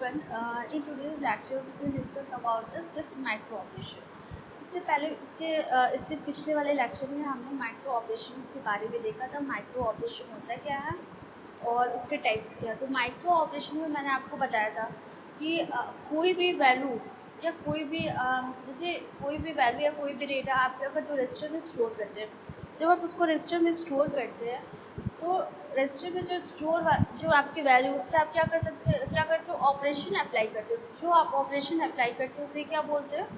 everyone. In today's lecture, we will discuss about the shift micro operation. इससे पहले इससे पिछले वाले लेक्चर में हमने माइक्रो ऑपरेशंस के बारे में देखा था। माइक्रो ऑपरेशन होता क्या है और इसके टाइप्स क्या है। तो माइक्रो ऑपरेशन में मैंने आपको बताया था कि कोई भी वैल्यू या कोई भी जैसे कोई भी वैल्यू या कोई भी डेटा आप अगर जो रजिस्टर में स्टोर करते हैं, जब आप उसको रजिस्टर में स्टोर करते हैं तो रजिस्टर में जो आपकी वैल्यू उस पर आप क्या करते हो, ऑपरेशन अप्लाई करते हो। जो आप ऑपरेशन अप्लाई करते हो उसे क्या बोलते हैं,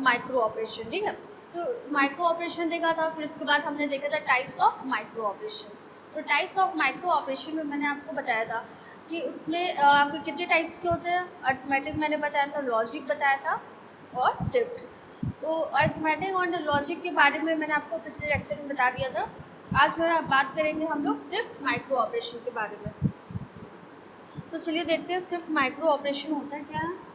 माइक्रो ऑपरेशन। ठीक है, तो माइक्रो ऑपरेशन देखा था। फिर इसके बाद हमने देखा था टाइप्स ऑफ माइक्रो ऑपरेशन। तो टाइप्स ऑफ माइक्रो ऑपरेशन में मैंने आपको बताया था कि उसमें आपके कितने टाइप्स के होते हैं। अर्थमेटिक मैंने बताया था, लॉजिक बताया था और शिफ्ट। तो अर्थमेटिक और लॉजिक के बारे में मैंने आपको पिछले लेक्चर में बता दिया था। आज मैं बात करेंगे हम लोग सिर्फ माइक्रो ऑपरेशन के बारे में। तो चलिए देखते हैं सिर्फ माइक्रो ऑपरेशन होता है क्या है।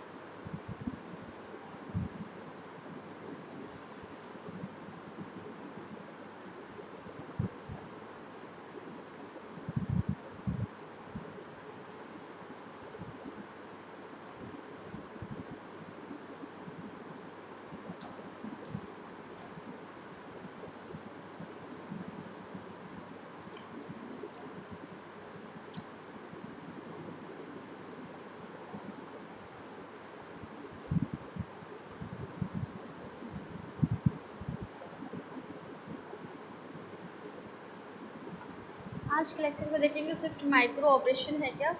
आज के लेक्चर में देखेंगे सिर्फ माइक्रो ऑपरेशन है क्या।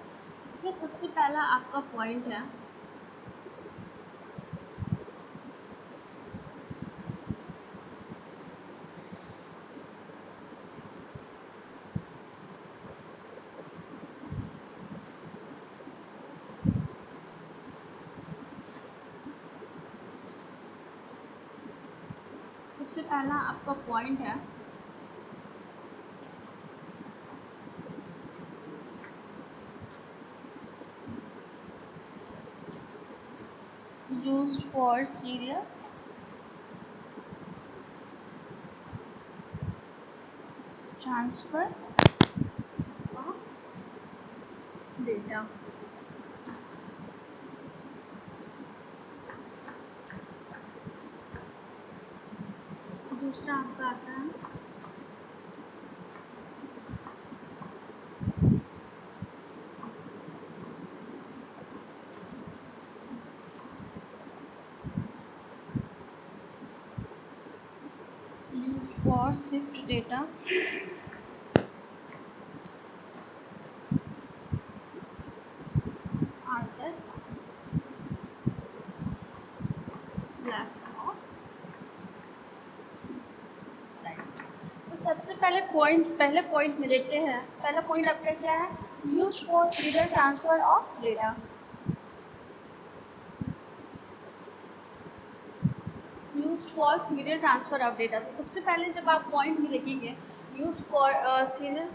इसमें सबसे पहला आपका पॉइंट है used for serial transfer of data। दूसरा आपका आता है used for shift data either left or right। तो सबसे पहले पॉइंट में देखते हैं। पहला पॉइंट आपका क्या है, used for serial transfer of data. Used for serial transfer of data. तो सबसे पहले जब आप पॉइंट में देखेंगे used for serial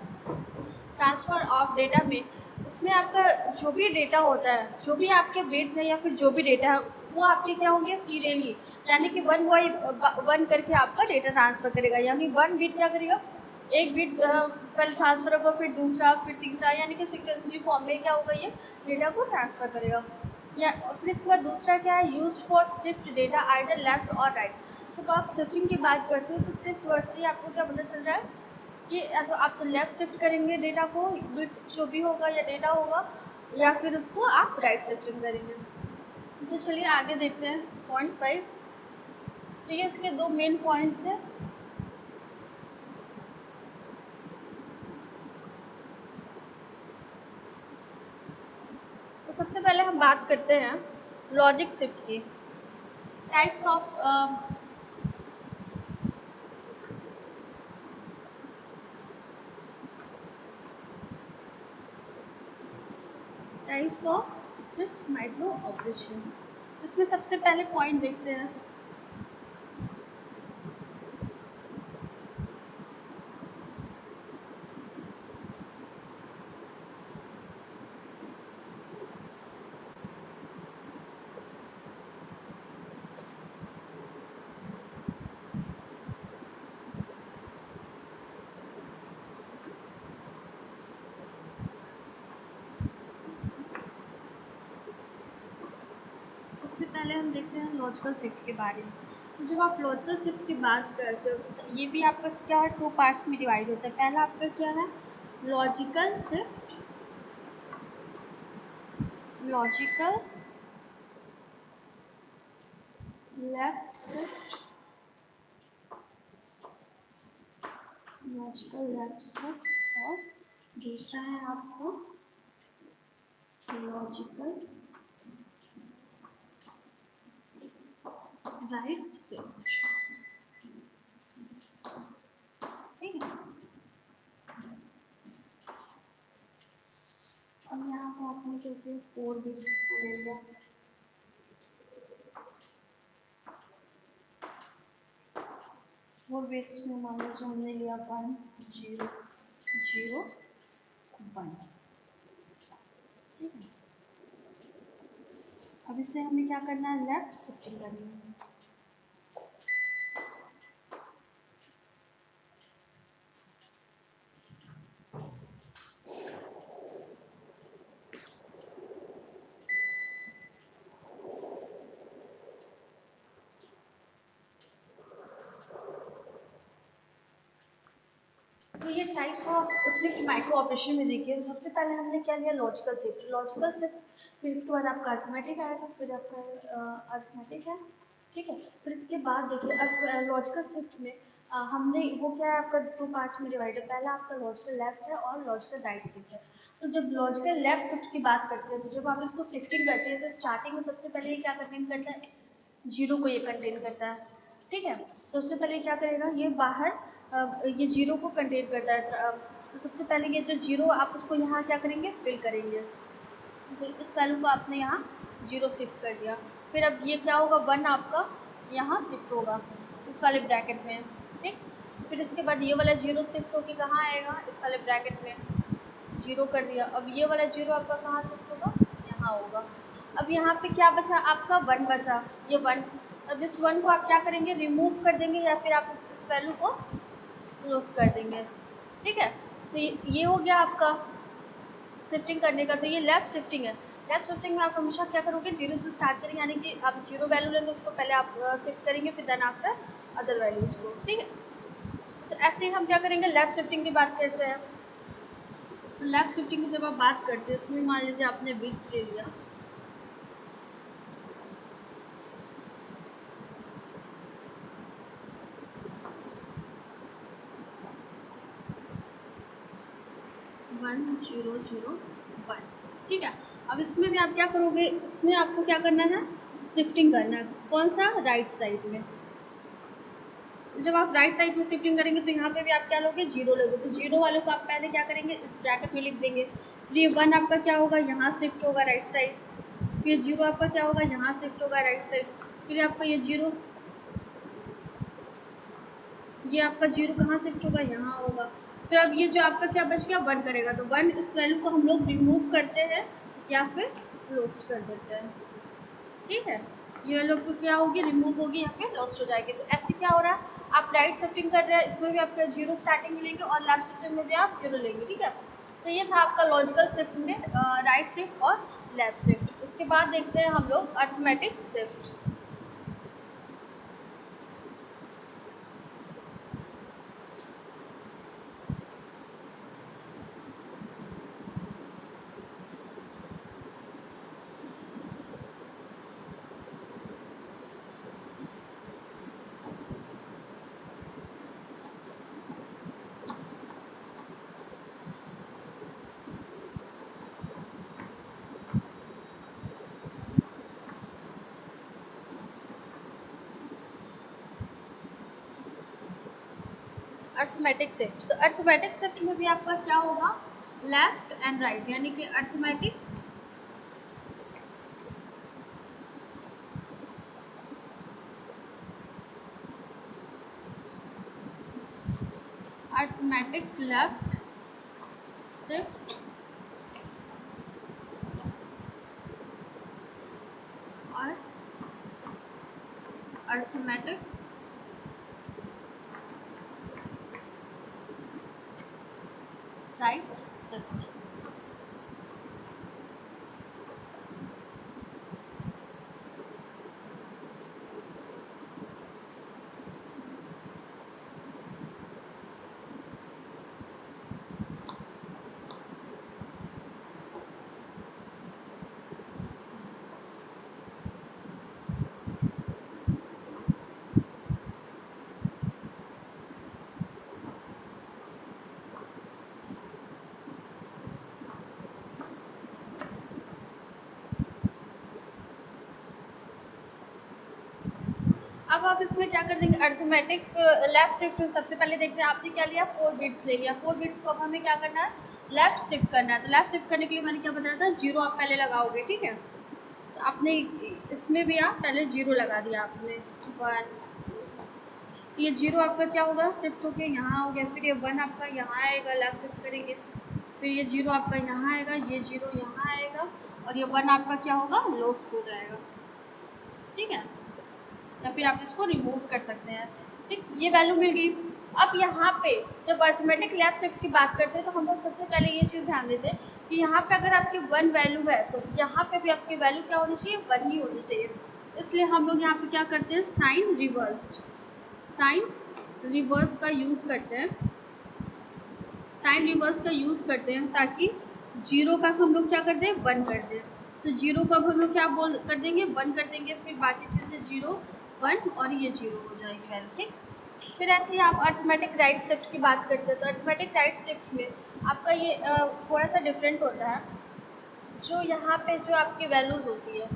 transfer of data में, इसमें आपका जो भी डेटा होता है, जो भी आपके बिट्स हैं या फिर जो भी डेटा है वो आपके क्या होंगे, सीरियली, यानी कि वन करके आपका डेटा ट्रांसफर करेगा। यानी वन बिट क्या करेगा, एक बिट पहले ट्रांसफर होगा, फिर दूसरा, फिर तीसरा, यानी कि सीक्वेंसली फॉर्म में क्या होगा, ये डेटा को ट्रांसफर करेगा। या फिर इसके बाद दूसरा क्या है, use for shift data either left और राइट। जब आप शिफ्टिंग की बात करते हो तो शिफ्ट वर्ड से आपको क्या पता चल रहा है कि या तो आप लेफ्ट शिफ्ट करेंगे डेटा को, बिट्स जो भी होगा या डेटा होगा, या फिर उसको आप राइट शिफ्टिंग करेंगे। तो चलिए आगे देखते हैं पॉइंट वाइज। तो ये इसके दो मेन पॉइंट्स हैं। तो सबसे पहले हम बात करते हैं लॉजिक शिफ्ट की। Types of shift micro operation. इसमें सबसे पहले पॉइंट देखते हैं सबसे पहले हम देखते हैं लॉजिकल शिफ्ट के बारे में। तो जब आप लॉजिकल शिफ्ट की बात करते हो तो ये भी आपका क्या है, 2 पार्ट्स में डिवाइड होता है। पहला आपका क्या है, logical shift, logical left shift, logical left shift, और दूसरा है आपको लॉजिकल राइट शिफ्ट। ठीक है, अब यहाँ पर आपने क्या किया, 4 बिट्स ले लिया। फोर बिट्स में मान लीजिए हमने लिया 1 0 0 1। ठीक है, अब इससे हमें क्या करना है, लेफ्ट शिफ्टिंग करनी है। तो ये types of shift micro operation में देखिए, सबसे पहले हमने क्या लिया, लॉजिकल शिफ्ट। लॉजिकल शिफ्ट, फिर इसके बाद आपका अर्थमेटिक आएगा, फिर आपका अर्थमेटिक है। ठीक है, फिर इसके बाद देखिए लॉजिकल शिफ्ट में हमने वो क्या है, आपका 2 पार्ट्स में डिवाइड है। पहला आपका लॉजिकल लेफ्ट है और लॉजिकल राइट शिफ्ट है। तो जब लॉजिकल लेफ्ट शिफ्ट की बात करते हैं, तो जब आप इसको शिफ्टिंग करते हैं तो स्टार्टिंग में सबसे पहले ये क्या कंटेन करता है, जीरो को ये कंटेन करता है। ठीक है, सबसे पहले क्या करेगा, ये बाहर ये जीरो को कंटेन करता है। तो सबसे पहले ये जो जीरो आप उसको यहाँ क्या करेंगे, फिल करेंगे। तो इस वैल्यू को आपने यहाँ जीरो शिफ्ट कर दिया। फिर अब ये क्या होगा, 1 आपका यहाँ शिफ्ट होगा इस वाले ब्रैकेट में। ठीक, फिर इसके बाद ये वाला जीरो शिफ्ट होकर कहाँ आएगा, इस वाले ब्रैकेट में, जीरो कर दिया। अब ये वाला जीरो आपका कहाँ शिफ्ट होगा, यहाँ होगा। अब यहाँ पे क्या बचा, आपका 1 बचा, ये 1। अब इस 1 को आप क्या करेंगे, रिमूव कर देंगे, या फिर आप इस वैल्यू को क्लोज कर देंगे। ठीक है, तो ये हो गया आपका शिफ्टिंग करने का। तो ये लेफ्ट शिफ्टिंग है। लेफ्ट शिफ्टिंग में आप हमेशा क्या करोगे, जीरो से स्टार्ट करेंगे, यानी कि आप जीरो वैल्यू लेंगे उसको पहले आप शिफ्ट करेंगे, फिर देन आफ्टर अदर वैल्यूज को। ठीक है, तो ऐसे ही हम क्या करेंगे, लेफ्ट शिफ्टिंग की बात करते हैं। तो लेफ्ट शिफ्टिंग की जब आप बात करते हैं, इसमें मान लीजिए आपने बिट्स ले लिया, वन जीरो जीरो वन। ठीक है, अब इसमें भी आप क्या करोगे, इसमें आपको क्या करना है, शिफ्टिंग करना है। कौन सा, राइट साइड में। जब आप राइट साइड में शिफ्टिंग करेंगे तो यहाँ पे भी आप क्या लोगे, जीरो लोगे। तो जीरो वालों को आप पहले क्या करेंगे, इस ब्रैकेट में लिख देंगे। फिर ये 1 आपका क्या होगा, यहाँ शिफ्ट होगा राइट साइड। फिर जीरो आपका क्या होगा, यहाँ शिफ्ट होगा राइट साइड। फिर आपका ये जीरो, ये आपका जीरो कहाँ शिफ्ट होगा, यहाँ होगा। फिर अब ये जो आपका क्या बच गया, 1 करेगा। तो 1 इस वैल्यू को हम लोग रिमूव करते हैं या फिर क्लोज कर देते हैं। ठीक है, ये वालों को क्या होगी, रिमूव होगी या फिर लॉस्ट हो जाएगी। तो ऐसे क्या हो रहा है, आप राइट शिफ्टिंग कर रहे हैं, इसमें भी आपका जीरो स्टार्टिंग में लेंगे और लेफ्ट शिफ्टिंग में भी आप जीरो लेंगे। ठीक है, तो ये था आपका लॉजिकल शिफ्ट में राइट शिफ्ट और लेफ्ट शिफ्ट। इसके बाद देखते हैं हम लोग अर्थमेटिक शिफ्ट। अर्थमेटिक शिफ्ट, तो अर्थमेटिक शिफ्ट में भी आपका क्या होगा, लेफ्ट एंड राइट, यानी कि अर्थमेटिक अर्थमेटिक लेफ्ट शिफ्ट और अर्थमेटिक राइट शिफ्ट। अब आप इसमें क्या कर देंगे, अर्थमेटिक लेफ्ट शिफ्ट। सबसे पहले देखते हैं आपने क्या लिया, 4 बिट्स ले लिया। 4 बिट्स को अब हमें क्या करना है, लेफ्ट शिफ्ट करना है। तो लेफ्ट शिफ्ट करने के लिए मैंने क्या बताया था, 0 आप पहले लगाओगे, ठीक है। तो आपने इसमें भी आप पहले 0 लगा दिया आपने, 1। ये 0 आपका क्या होगा, शिफ्ट होके यहाँ हो गया। फिर ये 1 आपका यहाँ आएगा, लेफ्ट शिफ्ट करेंगे। फिर ये 0 आपका यहाँ आएगा, ये 0 यहाँ आएगा, और ये 1 आपका क्या होगा, लॉस्ट हो जाएगा, ठीक है। या फिर आप इसको रिमूव कर सकते हैं, ठीक। ये वैल्यू मिल गई। अब यहाँ पे जब अर्थमेटिक लेफ्ट शिफ्ट की बात करते हैं तो हम लोग सबसे पहले ये चीज़ ध्यान देते हैं कि यहाँ पे अगर आपकी 1 वैल्यू है तो यहाँ पे भी आपकी वैल्यू क्या होनी चाहिए, 1 ही होनी चाहिए। इसलिए हम लोग यहाँ पे क्या करते हैं, साइन रिवर्स का यूज़ करते हैं। साइन रिवर्स का यूज़ करते हैं ताकि 0 का हम लोग क्या कर दें, 1 कर दें। तो 0 को अब हम लोग क्या बोल कर देंगे, 1 कर देंगे। फिर बाकी चीज़ें 0 1 और ये 0 हो जाएगी वैल्यू, ठीक। फिर ऐसे ही आप अर्थमेटिक राइट शिफ्ट की बात करते हैं तो अर्थमेटिक राइट शिफ्ट में आपका ये थोड़ा सा डिफरेंट होता है। जो यहाँ पे जो आपकी वैल्यूज़ होती है,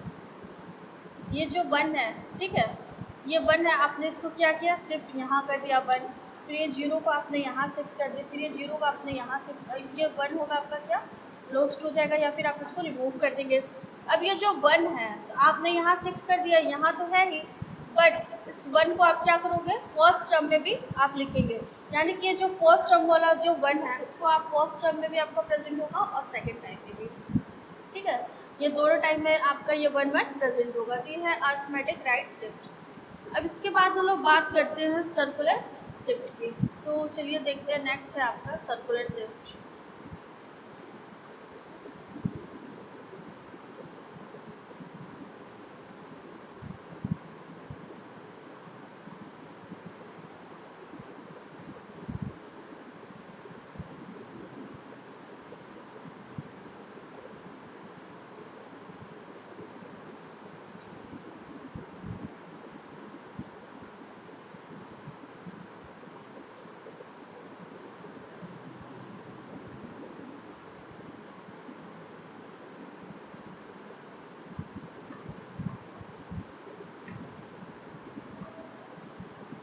ये जो 1 है, ठीक है, ये 1 है, आपने इसको क्या किया, शिफ्ट यहाँ कर दिया 1। फिर ये 0 को आपने यहाँ शिफ्ट कर दिया, फिर ये 0 को आपने यहाँ शिफ्ट, ये 1 होगा आपका क्या, लॉस्ट हो जाएगा, या फिर आप इसको रिमूव कर देंगे। अब ये जो 1 है तो आपने यहाँ शिफ्ट कर दिया, यहाँ तो है ही, बट इस 1 को आप क्या करोगे, फर्स्ट टर्म में भी आप लिखेंगे। यानी कि ये जो फर्स्ट टर्म वाला जो 1 है उसको आप फर्स्ट टर्म में भी आपका प्रेजेंट होगा और सेकेंड टाइम में भी, ठीक है। ये दोनों टाइम में आपका ये 1 1 प्रेजेंट होगा। तो ये है अर्थमेटिक राइट शिफ्ट। अब इसके बाद हम लोग बात करते हैं सर्कुलर शिफ्ट की। तो चलिए देखते हैं, नेक्स्ट है आपका सर्कुलर शिफ्ट।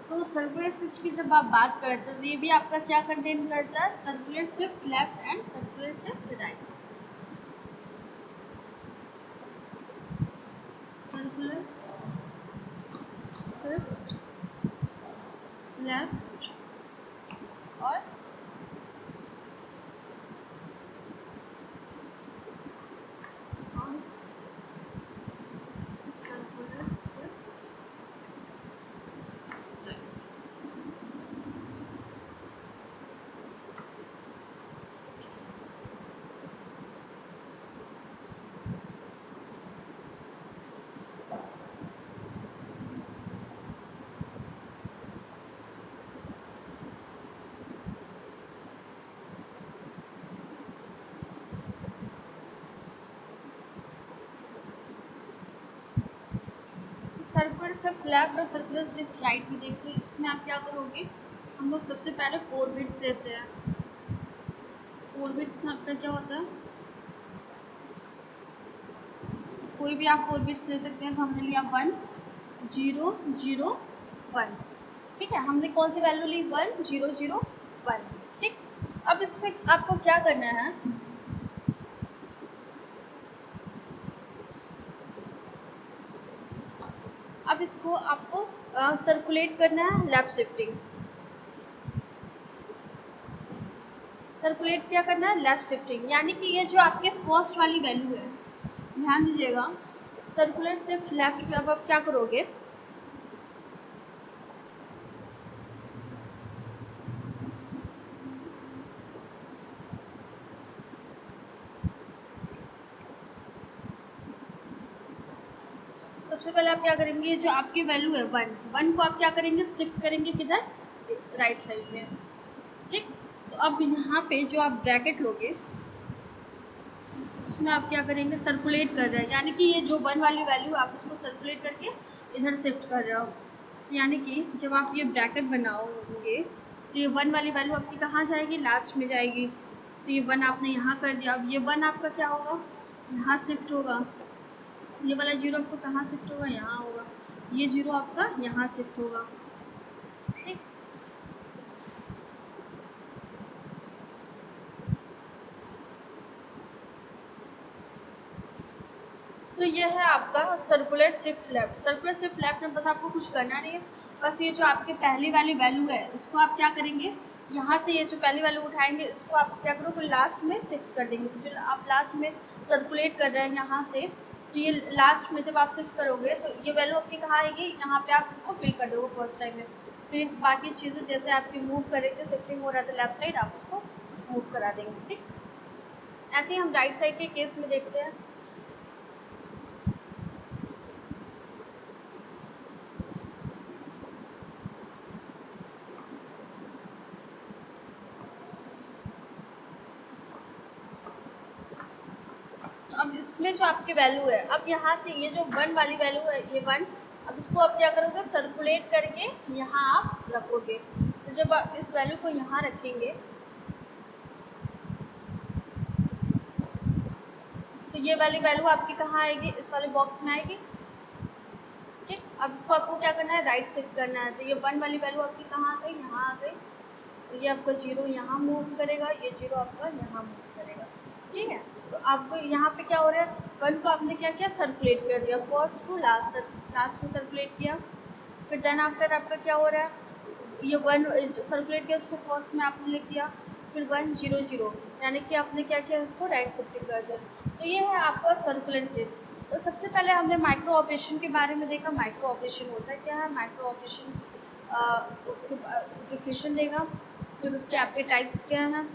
तो सर्कुलर शिफ्ट की जब आप बात करते हैं तो ये भी आपका क्या कंटेन करता है, circular shift left and circular shift right. Circular shift left और circular shift right. Circular shift left और सर्कुलर शिफ्ट राइट में देखते हैं, इसमें आप क्या करोगे, हम लोग सबसे पहले 4 बिट्स लेते हैं। 4 बिट्स में आपका क्या होता है, कोई भी आप 4 बिट्स ले सकते हैं। तो हमने लिया 1 0 0 1, ठीक है। हमने कौन सी वैल्यू ली, 1 0 0 1, ठीक। अब इसमें आपको क्या करना है, अब इसको आपको सर्कुलेट करना है, लेफ्ट शिफ्टिंग। सर्कुलेट क्या करना है, लेफ्ट शिफ्टिंग। यानी कि ये जो आपके फर्स्ट वाली वैल्यू है, ध्यान दीजिएगा, सर्कुलर शिफ्ट लेफ्ट में अब आप क्या करोगे, सबसे पहले आप क्या करेंगे, ये जो आपकी वैल्यू है 1 1 को आप क्या करेंगे, शिफ्ट करेंगे किधर, राइट साइड में, ठीक। तो अब यहाँ पे जो आप ब्रैकेट लोगे इसमें आप क्या करेंगे, सर्कुलेट कर रहे हैं। यानी कि ये जो 1 वाली वैल्यू आप इसको सर्कुलेट करके इधर शिफ्ट कर रहे हो। तो यानी कि जब आप ये ब्रैकेट बनाओगे तो ये 1 वाली वैल्यू आपकी कहाँ जाएगी, लास्ट में जाएगी। तो ये 1 आपने यहाँ कर दिया। अब ये 1 आपका क्या होगा, यहाँ शिफ्ट होगा। ये वाला 0 आपको कहाँ शिफ्ट होगा, यहाँ होगा। ये 0 आपका यहाँ शिफ्ट होगा, ठीक। तो ये है आपका circular shift left. Circular shift left में बस आपको कुछ करना नहीं है, बस ये जो आपकी पहली वाली वैल्यू है इसको आप क्या करेंगे, यहाँ से ये जो पहली वैल्यू उठाएंगे इसको आप क्या करोगे, लास्ट में शिफ्ट कर देंगे। तो जो आप लास्ट में सर्कुलेट कर रहे हैं यहाँ से, तो ये लास्ट में जब आप शिफ्ट करोगे तो ये वैल्यू आपकी कहाँ आएगी, यहाँ पे आप इसको फिल कर दोगे फर्स्ट टाइम में। फिर बाकी चीज़ें जैसे आपकी मूव करेंगे, शिफ्टिंग हो रहा था लेफ्ट साइड, आप उसको मूव करा देंगे, ठीक। ऐसे ही हम राइट साइड के केस में देखते हैं। अब इसमें जो आपकी वैल्यू है, अब यहाँ से ये जो 1 वाली वैल्यू है, ये 1, अब इसको आप क्या करोगे, सर्कुलेट करके यहाँ आप रखोगे। तो जब आप इस वैल्यू को यहाँ रखेंगे तो ये वाली वैल्यू आपकी कहाँ आएगी, इस वाले बॉक्स में आएगी, ठीक। अब इसको आपको क्या करना है, राइट शिफ्ट करना है। तो ये 1 वाली वैल्यू आपकी कहाँ आ गई, यहाँ आ गई। तो ये आपका 0 यहाँ मूव करेगा, ये 0 आपका यहाँ मूव करेगा, ठीक है। तो आपको यहाँ पे क्या हो रहा है, 1 को आपने क्या किया, सर्कुलेट कर दिया फर्स्ट टू लास्ट, लास्ट में सर्कुलेट किया। फिर देन आफ्टर आपका क्या हो रहा है, ये 1 सर्कुलेट किया, उसको फर्स्ट में आपने लिख दिया। फिर 1 0 0, यानी कि आपने क्या किया, इसको राइट शिफ्टिंग कर दिया। तो ये है आपका सर्कुलर शिफ्ट। तो सबसे पहले हमने माइक्रो ऑपरेशन के बारे में देखा। माइक्रो ऑपरेशन होता है क्या है, माइक्रो ऑपरेशन डिफिनेशन देगा, फिर उसके आपके टाइप्स क्या हैं,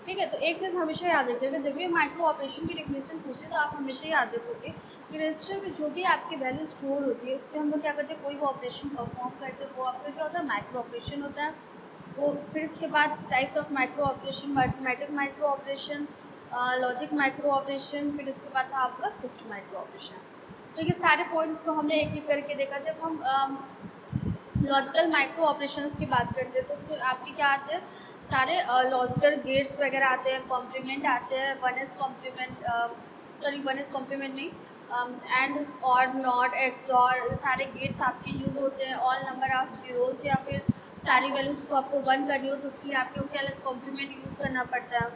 ठीक है। तो एक चीज़ हमेशा याद रखिएगा, जब भी माइक्रो ऑपरेशन की डेफिनेशन पूछे तो आप हमेशा याद रखोगे कि रजिस्टर में जो भी आपकी वैल्यू स्टोर होती है, उस पर हम लोग क्या करते हैं, कोई भी ऑपरेशन परफॉर्म करते हैं, वो आपका क्या होता है, माइक्रो ऑपरेशन होता है वो। फिर इसके बाद types of micro operation, mathematic micro operation, logic micro operation, फिर इसके बाद था आपका शिफ्ट माइक्रो ऑपरेशन। तो ये सारे पॉइंट्स को हमने एक एक करके देखा। जब हम लॉजिकल माइक्रो ऑपरेशंस की बात करते हैं तो उसमें आपके क्या आते हैं, सारे लॉजिकल गेट्स वगैरह आते हैं, कॉम्प्लीमेंट आते हैं, one is complement, sorry one is complement नहीं, एंड और नॉट एक्स, और सारे गेट्स आपके यूज़ होते हैं। ऑल नंबर ऑफ जीरोस या फिर सारी वैल्यूज़ को आपको वन करनी हो तो उसके लिए आपको क्या अलग कॉम्प्लीमेंट यूज़ करना पड़ता है,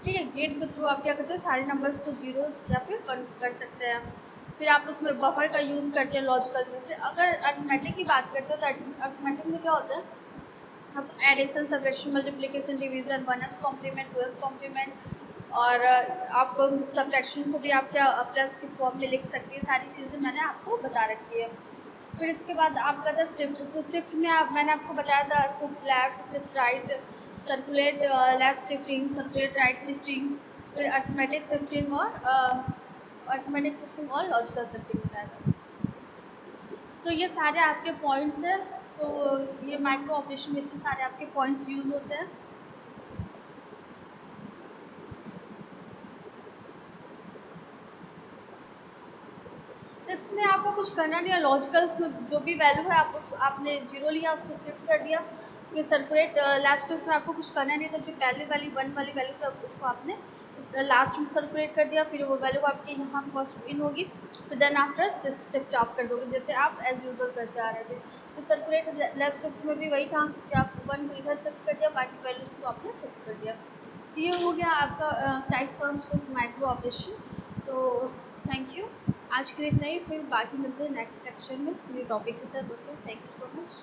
ठीक है। गेट के थ्रू आप क्या करते हैं, सारे नंबर्स को जीरोस या फिर वन कर सकते हैं। फिर आप उसमें बफर का यूज़ करते हैं लॉजिकल में। फिर अगर अरिथमेटिक की बात करते हो तो अरिथमेटिक में क्या होता है, अब addition, subtraction, multiplication, division, one's complement, two's complement, और आप सब्ट्रैक्शन को भी आप क्या प्लस की फॉर्म में लिख सकते हैं। सारी चीज़ें मैंने आपको बता रखी है। फिर इसके बाद आपका था शिफ्ट। तो शिफ्ट में मैंने आपको बताया था shift left, shift right, circulate left shifting, circulate right shifting, फिर अरिथमेटिक शिफ्टिंग और अरिथमेटिक शिफ्टिंग और लॉजिकल शिफ्टिंग बताया था। तो ये सारे आपके पॉइंट्स हैं। तो ये माइक्रो ऑपरेशन में इतने सारे आपके पॉइंट्स यूज़ होते हैं। इसमें आपको कुछ करना नहीं है। लॉजिकल्स में जो भी वैल्यू है आप उसको, आपने 0 लिया उसको शिफ्ट कर दिया। फिर सर्कुलेट लेफ्ट शिफ्ट में आपको कुछ करना नहीं था। जो पहले वाली 1 वाली वैल्यू थी उसको आपने इस लास्ट में सर्कुलेट कर दिया। फिर वो वैल्यू आपकी यहाँ फर्स्ट इन होगी, फिर देन आफ्टर शिफ्ट आप कर दोगे जैसे आप एज यूजुअल करते आ रहे थे। फिर सर्कुलेट लेफ्ट शिफ्ट में भी वही था कि आप 1 को इधर शिफ्ट कर दिया, बाकी वैल्यूज़ को आपने शिफ्ट कर दिया। तो ये हो गया आपका टाइप्स ऑफ माइक्रो ऑपरेशन। तो थैंक यू। आज के लिए इतना ही, फिर बाकी मिलते हैं नेक्स्ट लेक्चर में न्यू टॉपिक के साथ। Okay, thank you so much.